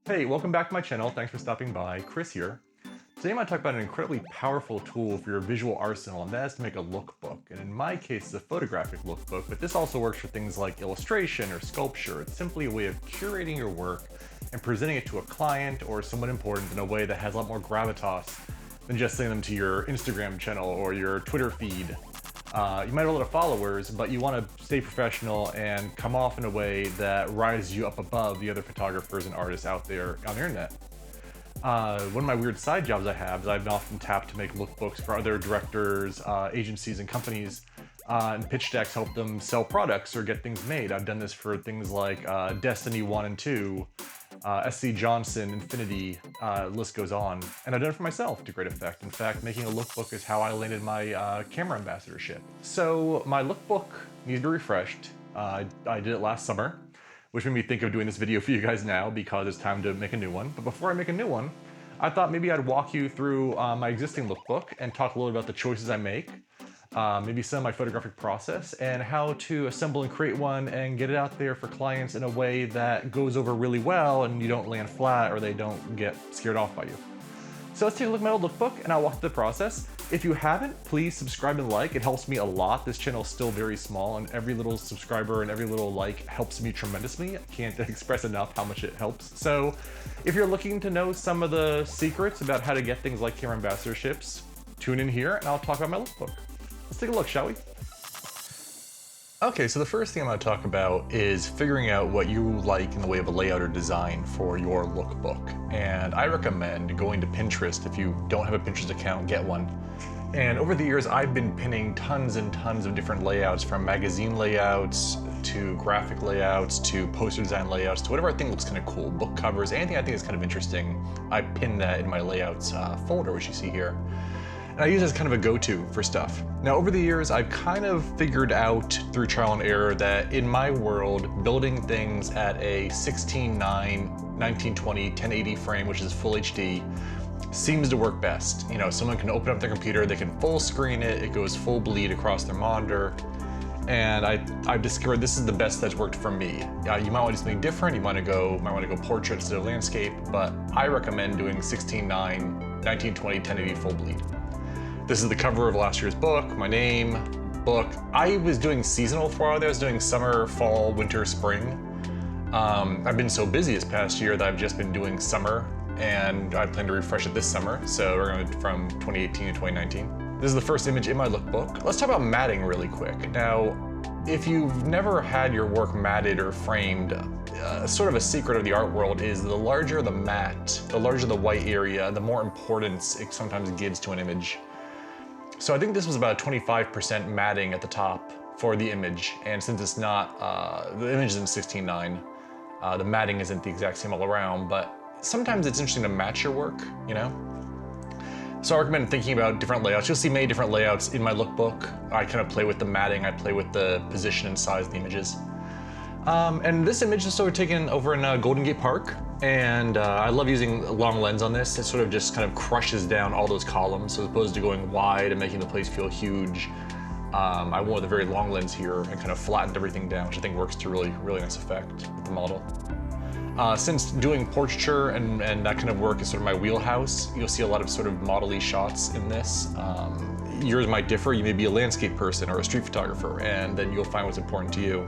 Hey, welcome back to my channel. Thanks for stopping by. Chris here. Today I'm going to talk about an incredibly powerful tool for your visual arsenal, and that is to make a lookbook. And in my case, it's a photographic lookbook, but this also works for things like illustration or sculpture. It's simply a way of curating your work and presenting it to a client or someone important in a way that has a lot more gravitas than just sending them to your Instagram channel or your Twitter feed. You might have a lot of followers, but you want to stay professional and come off in a way that rises you up above the other photographers and artists out there on the internet. One of my weird side jobs I have is I've been often tapped to make lookbooks for other directors, agencies, and companies, and pitch decks help them sell products or get things made. I've done this for things like Destiny 1 and 2, SC Johnson, Infinity, list goes on. And I've done it for myself to great effect. In fact, making a lookbook is how I landed my camera ambassadorship. So my lookbook needs to be refreshed. I did it last summer, which made me think of doing this video for you guys now because it's time to make a new one. But before I make a new one, I thought maybe I'd walk you through my existing lookbook and talk a little about the choices I make, maybe some of my photographic process, and how to assemble and create one and get it out there for clients in a way that goes over really well and you don't land flat or they don't get scared off by you. So let's take a look at my old lookbook and I'll walk through the process. If you haven't, please subscribe and like. It helps me a lot. This channel is still very small and every little subscriber and every little like helps me tremendously. I can't express enough how much it helps. So if you're looking to know some of the secrets about how to get things like camera ambassadorships, tune in here and I'll talk about my lookbook. Let's take a look, shall we? Okay, so the first thing I'm going to talk about is figuring out what you like in the way of a layout or design for your lookbook. And I recommend going to Pinterest. If you don't have a Pinterest account, get one. And over the years, I've been pinning tons and tons of different layouts, from magazine layouts to graphic layouts to poster design layouts to whatever I think looks kind of cool, book covers, anything I think is kind of interesting. I pin that in my layouts folder, which you see here. And I use it as kind of a go-to for stuff. Now, over the years, I've kind of figured out through trial and error that in my world, building things at a 16:9, 1920, 1080 frame, which is full HD, seems to work best. You know, someone can open up their computer, they can full screen it, it goes full bleed across their monitor. And I've discovered this is the best that's worked for me. You might want to do something different, you might want to go portrait instead of landscape, but I recommend doing 16:9, 1920, 1080 full bleed. This is the cover of last year's book, my name, book. I was doing seasonal for a while there. I was doing summer, fall, winter, spring. I've been so busy this past year that I've just been doing summer, and I plan to refresh it this summer. So we're going from 2018 to 2019. This is the first image in my lookbook. Let's talk about matting really quick. Now, if you've never had your work matted or framed, sort of a secret of the art world is the larger the matte, the larger the white area, the more importance it sometimes gives to an image. So I think this was about 25% matting at the top for the image, and since it's not, the image isn't 16:9, the matting isn't the exact same all around, but sometimes it's interesting to match your work, you know? So I recommend thinking about different layouts. You'll see many different layouts in my lookbook. I kind of play with the matting, I play with the position and size of the images. And this image is sort of taken over in Golden Gate Park, and I love using a long lens on this. It sort of just kind of crushes down all those columns, so as opposed to going wide and making the place feel huge, I went with a very long lens here and kind of flattened everything down, which I think works to really nice effect with the model. Since doing portraiture and that kind of work is sort of my wheelhouse, you'll see a lot of sort of model-y shots in this. Yours might differ. You may be a landscape person or a street photographer, and then you'll find what's important to you.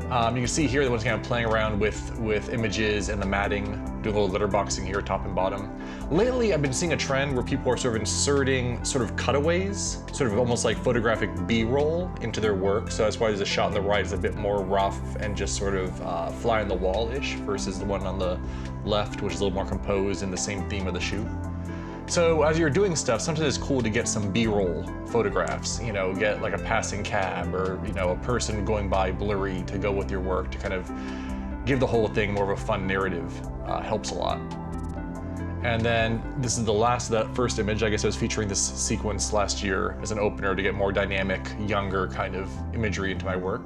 You can see here that one's kind of playing around with images and the matting, doing a little letterboxing here, top and bottom. Lately, I've been seeing a trend where people are sort of inserting sort of cutaways, sort of almost like photographic B-roll into their work. So that's why there's a shot on the right is a bit more rough and just sort of fly on the wall-ish versus the one on the left, which is a little more composed in the same theme of the shoot. So as you're doing stuff, sometimes it's cool to get some B-roll photographs, you know, get like a passing cab or, you know, a person going by blurry to go with your work to kind of give the whole thing more of a fun narrative. Helps a lot. And then this is the last of that first image. I guess I was featuring this sequence last year as an opener to get more dynamic, younger kind of imagery into my work.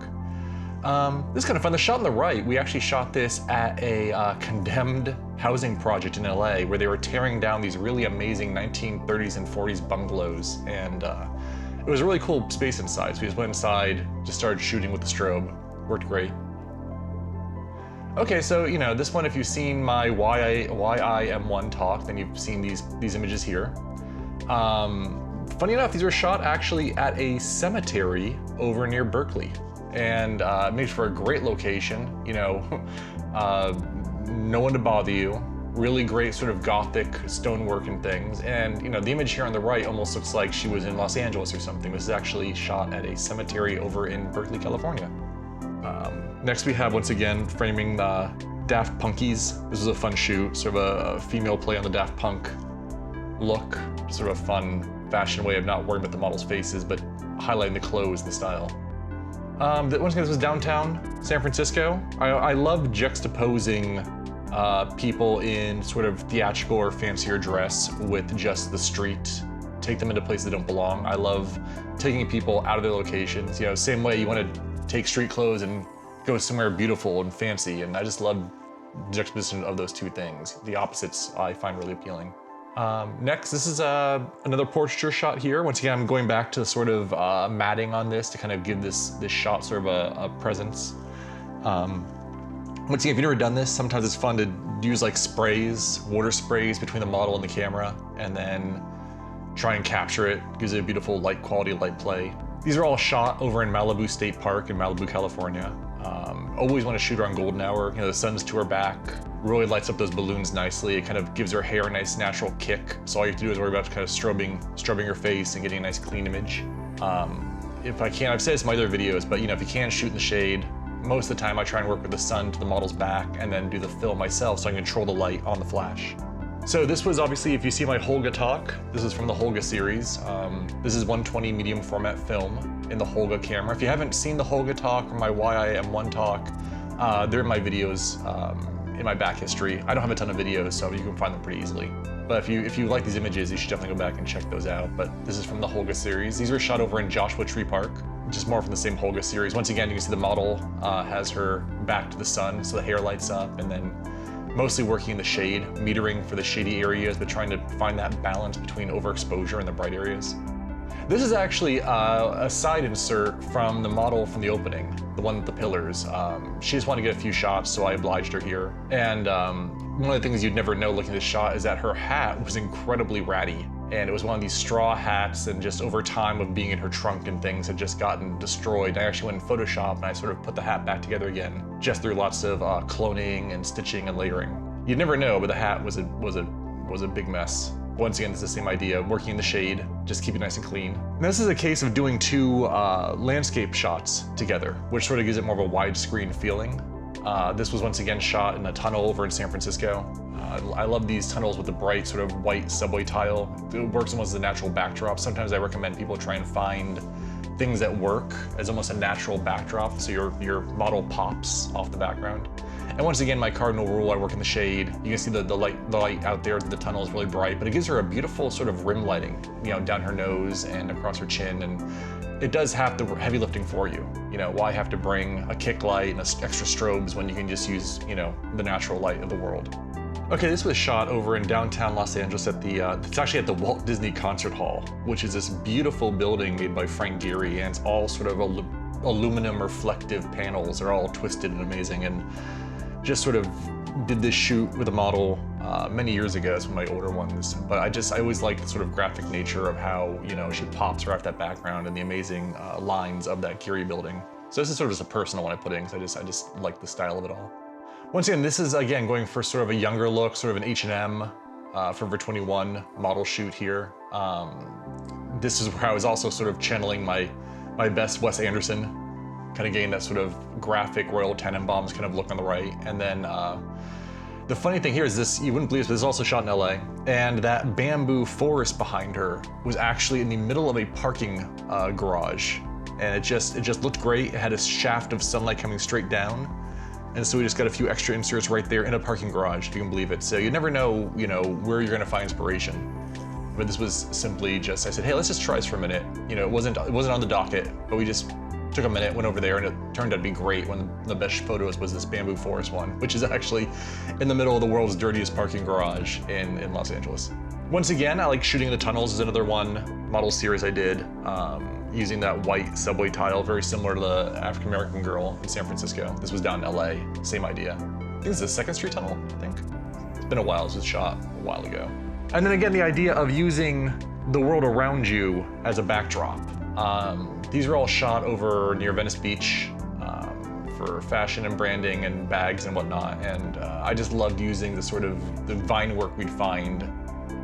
This is kind of fun. The shot on the right, we actually shot this at a condemned housing project in LA where they were tearing down these really amazing 1930s and 40s bungalows. And it was a really cool space inside. So we just went inside, just started shooting with the strobe. Worked great. Okay, so this one, if you've seen my why I am one talk, then you've seen these images here. Funny enough, these were shot actually at a cemetery over near Berkeley, and it makes for a great location. No one to bother you. Really great sort of gothic stonework and things. And the image here on the right almost looks like she was in Los Angeles or something. This is actually shot at a cemetery over in Berkeley, California. Next we have, once again, framing the Daft Punkies. This was a fun shoot, sort of a female play on the Daft Punk look. Sort of a fun fashion way of not worrying about the models' faces, but highlighting the clothes, the style. Once again, this was downtown San Francisco. I love juxtaposing people in sort of theatrical or fancier dress with just the street. Take them into places that don't belong. I love taking people out of their locations. Same way you want to take street clothes and go somewhere beautiful and fancy, and I just love the juxtaposition of those two things. The opposites I find really appealing. Next, this is another portraiture shot here. Once again, I'm going back to sort of matting on this to kind of give this shot sort of a presence. Once again, if you've never done this, sometimes it's fun to use like sprays, water sprays between the model and the camera, and then try and capture it. Gives it a beautiful light quality, light play. These are all shot over in Malibu State Park in Malibu, California. Always want to shoot her on golden hour. The sun's to her back. Really lights up those balloons nicely. It kind of gives her hair a nice natural kick. So all you have to do is worry about kind of strobing her face and getting a nice clean image. If I can, I've said this in my other videos, but if you can shoot in the shade, most of the time I try and work with the sun to the model's back and then do the fill myself so I can control the light on the flash. So this was obviously, if you see my Holga talk, this is from the Holga series. This is 120 medium format film in the Holga camera. If you haven't seen the Holga talk or my Why I Am One talk, they're in my videos in my back history. I don't have a ton of videos, so you can find them pretty easily. But if you like these images, you should definitely go back and check those out. But this is from the Holga series. These were shot over in Joshua Tree Park, just more from the same Holga series. Once again, you can see the model has her back to the sun, so the hair lights up, and then mostly working in the shade, metering for the shady areas, but trying to find that balance between overexposure and the bright areas. This is actually a side insert from the model from the opening, the one with the pillars. She just wanted to get a few shots, so I obliged her here. And one of the things you'd never know looking at this shot is that her hat was incredibly ratty. And it was one of these straw hats, and just over time of being in her trunk and things had just gotten destroyed. I actually went in Photoshop and I sort of put the hat back together again, just through lots of cloning and stitching and layering. You'd never know, but the hat was a big mess. Once again, it's the same idea, working in the shade, just keep it nice and clean. And this is a case of doing two landscape shots together, which sort of gives it more of a widescreen feeling. This was once again shot in a tunnel over in San Francisco. I love these tunnels with the bright sort of white subway tile. It works almost as a natural backdrop. Sometimes I recommend people try and find things that work as almost a natural backdrop, so your model pops off the background. And once again, my cardinal rule, I work in the shade. You can see the light out there, the tunnel is really bright, but it gives her a beautiful sort of rim lighting, down her nose and across her chin, and it does have the heavy lifting for you. Why have to bring a kick light and extra strobes when you can just use, the natural light of the world. Okay, this was shot over in downtown Los Angeles at it's actually at the Walt Disney Concert Hall, which is this beautiful building made by Frank Gehry, and it's all sort of aluminum reflective panels. They're all twisted and amazing, and just sort of did this shoot with a model many years ago. It's one of my older ones, but I always like the sort of graphic nature of how, she pops right off that background and the amazing lines of that Gehry building. So this is sort of just a personal one I put in, because I just like the style of it all. Once again, this is again going for sort of a younger look, sort of an H&M Forever 21 model shoot here. This is where I was also sort of channeling my best Wes Anderson, kind of getting that sort of graphic Royal Tenenbaums kind of look on the right. And then the funny thing here is this, you wouldn't believe this, but this is also shot in LA, and that bamboo forest behind her was actually in the middle of a parking garage. And it just looked great. It had a shaft of sunlight coming straight down. And so we just got a few extra inserts right there in a parking garage, if you can believe it. So you never know, where you're gonna find inspiration. But this was simply just, I said, hey, let's just try this for a minute. It wasn't on the docket, but we just took a minute, went over there, and it turned out to be great. One of the best photos was this bamboo forest one, which is actually in the middle of the world's dirtiest parking garage in Los Angeles. Once again, I like shooting in the tunnels. Is another one model series I did, using that white subway tile, very similar to the African-American girl in San Francisco. This was down in LA, same idea. this is the Second Street Tunnel, I think. It's been a while, this was shot a while ago. And then again, the idea of using the world around you as a backdrop. These are all shot over near Venice Beach for fashion and branding and bags and whatnot. And I just loved using the sort of the vine work we'd find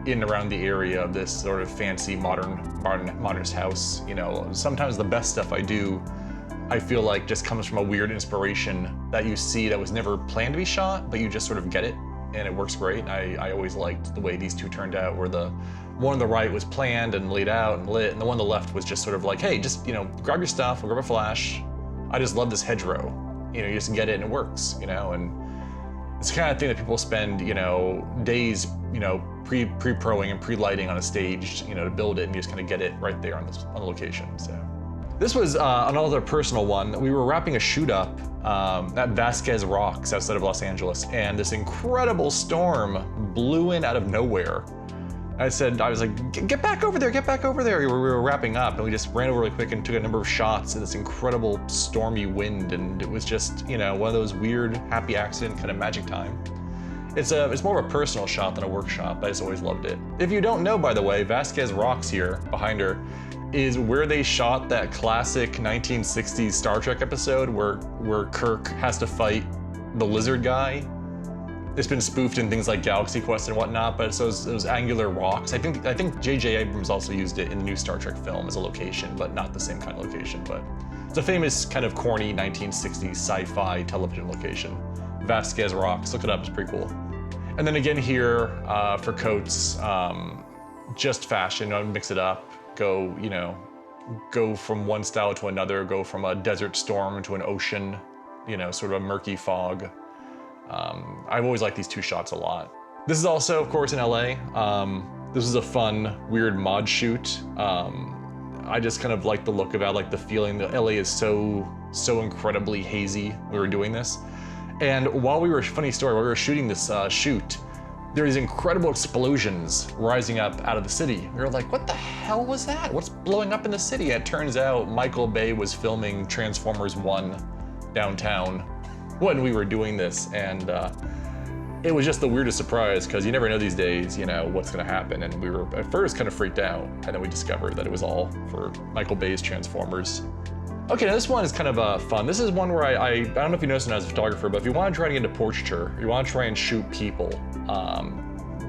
in and around the area of this sort of fancy modernist house. You know, sometimes the best stuff I do, I feel like just comes from a weird inspiration that you see that was never planned to be shot, but you just sort of get it and it works great. I always liked the way these two turned out, where the one on the right was planned and laid out and lit, and the one on the left was just sort of like, hey, just, you know, grab your stuff, we'll grab a flash. I just love this hedgerow. You know, you just get it and it works, you know, and it's the kind of thing that people spend, you know, days, you know, pre-proing and pre-lighting on a stage, you know, to build it, and you just kind of get it right there on the location. So this was another personal one. We were wrapping a shoot up at Vasquez Rocks outside of Los Angeles, and this incredible storm blew in out of nowhere. I was like, get back over there, get back over there. We were wrapping up, and we just ran over really quick and took a number of shots in this incredible stormy wind, and it was just, you know, one of those weird happy accident kind of magic time. It's more of a personal shot than a work shot, but I just always loved it. If you don't know, by the way, Vasquez Rocks here, behind her, is where they shot that classic 1960s Star Trek episode where Kirk has to fight the lizard guy. It's been spoofed in things like Galaxy Quest and whatnot, but it's those angular rocks. I think J.J. Abrams also used it in the new Star Trek film as a location, but not the same kind of location. But it's a famous kind of corny 1960s sci-fi television location. Vasquez Rocks, look it up, it's pretty cool. And then again here for coats, just fashion, mix it up, go from one style to another, go from a desert storm to an ocean, you know, sort of a murky fog. I've always liked these two shots a lot. This is also, of course, in LA. This is a fun, weird mod shoot. I just kind of like the look of it. I like the feeling that LA is so incredibly hazy when we were doing this. And funny story, while we were shooting this shoot, there were these incredible explosions rising up out of the city. We were like, what the hell was that? What's blowing up in the city? And it turns out Michael Bay was filming Transformers 1 downtown when we were doing this, and it was just the weirdest surprise, because you never know these days, you know, what's gonna happen. And we were at first kind of freaked out, and then we discovered that it was all for Michael Bay's Transformers. Okay, now this one is kind of fun. This is one where I don't know if you noticed when I was a photographer, but if you want to try to get into portraiture, you want to try and shoot people,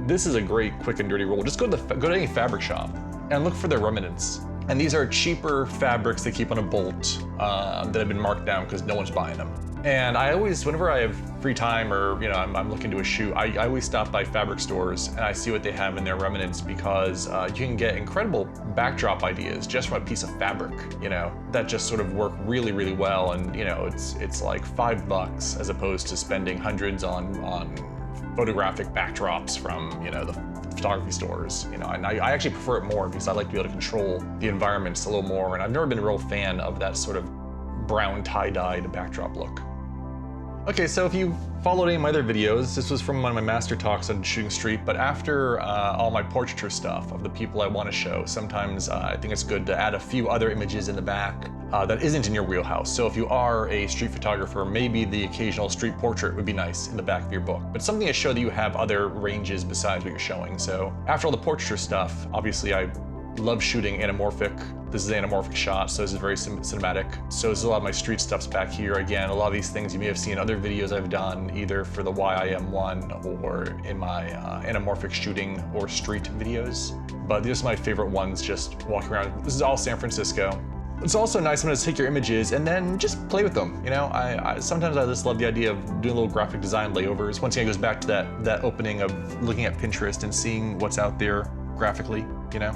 this is a great quick and dirty rule. Just go to any fabric shop and look for their remnants. And these are cheaper fabrics they keep on a bolt that have been marked down because no one's buying them. And I always, whenever I have free time or, you know, I'm looking to a shoot, I always stop by fabric stores and I see what they have in their remnants, because you can get incredible backdrop ideas just from a piece of fabric, you know, that just sort of work really, really well. And, you know, it's like $5 as opposed to spending hundreds on photographic backdrops from, you know, the photography stores, you know. And I actually prefer it more because I like to be able to control the environments a little more. And I've never been a real fan of that sort of brown tie-dyed backdrop look. Okay, so if you followed any of my other videos, this was from one of my master talks on shooting street, but after all my portraiture stuff of the people I want to show, sometimes I think it's good to add a few other images in the back that isn't in your wheelhouse. So if you are a street photographer, maybe the occasional street portrait would be nice in the back of your book, but something to show that you have other ranges besides what you're showing. So after all the portraiture stuff, obviously I love shooting anamorphic. This is an anamorphic shot, so this is very cinematic. So there's a lot of my street stuffs back here. Again, a lot of these things you may have seen in other videos I've done, either for the YIM one or in my anamorphic shooting or street videos. But these are my favorite ones, just walking around. This is all San Francisco. It's also nice sometimes to take your images and then just play with them. You know, sometimes I just love the idea of doing little graphic design layovers. Once again, it goes back to that opening of looking at Pinterest and seeing what's out there graphically, you know?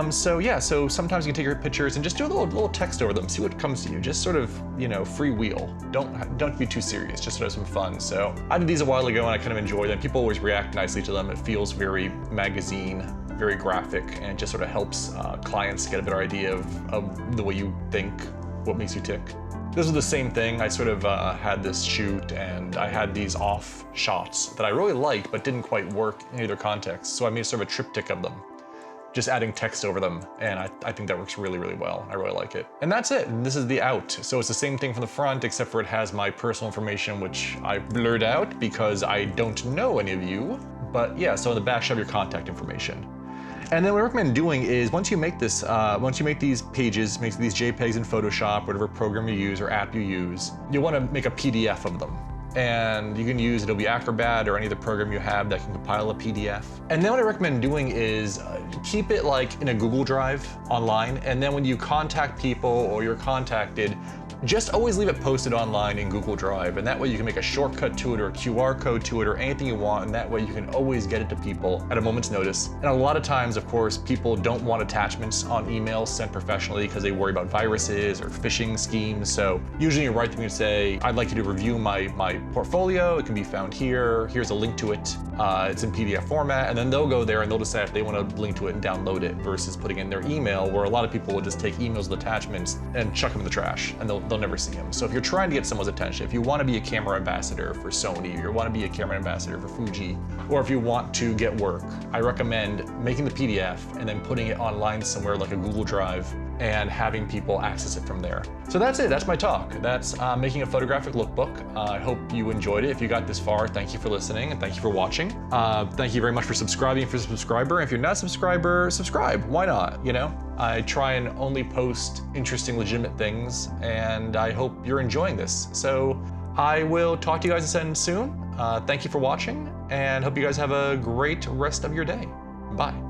So yeah, so sometimes you can take your pictures and just do a little text over them, see what comes to you. Just sort of, you know, freewheel. Don't be too serious, just sort of some fun. So I did these a while ago and I kind of enjoy them. People always react nicely to them. It feels very magazine, very graphic, and it just sort of helps clients get a better idea of the way you think, what makes you tick. This was the same thing. I sort of had this shoot and I had these off shots that I really liked but didn't quite work in either context. So I made sort of a triptych of them. just adding text over them. And I think that works really, really well. I really like it. And that's it. And this is the out. So it's the same thing from the front, except for it has my personal information, which I blurred out because I don't know any of you. But yeah, so in the back, you have your contact information. And then what I recommend doing is once you make this, once you make these pages, make these JPEGs in Photoshop, whatever program you use or app you use, you want to make a PDF of them. And you can use Adobe Acrobat or any other program you have that can compile a PDF. And then what I recommend doing is keep it like in a Google Drive online. And then when you contact people or you're contacted, just always leave it posted online in Google Drive, and that way you can make a shortcut to it or a QR code to it or anything you want, and that way you can always get it to people at a moment's notice. And a lot of times, of course, people don't want attachments on emails sent professionally because they worry about viruses or phishing schemes. So usually you write to me and say, I'd like you to review my portfolio. It can be found here. Here's a link to it. It's in PDF format, and then they'll go there and they'll decide if they want to link to it and download it versus putting in their email, where a lot of people will just take emails with attachments and chuck them in the trash, and they'll never see them. So if you're trying to get someone's attention, if you want to be a camera ambassador for Sony, or you want to be a camera ambassador for Fuji, or if you want to get work, I recommend making the PDF and then putting it online somewhere like a Google Drive and having people access it from there. So that's it, that's my talk. That's making a photographic lookbook. I hope you enjoyed it. If you got this far, thank you for listening and thank you for watching. Thank you very much for subscribing if you're a subscriber. If you're not a subscriber, subscribe, why not, you know? I try and only post interesting, legitimate things, and I hope you're enjoying this. So I will talk to you guys soon. Thank you for watching, and hope you guys have a great rest of your day. Bye.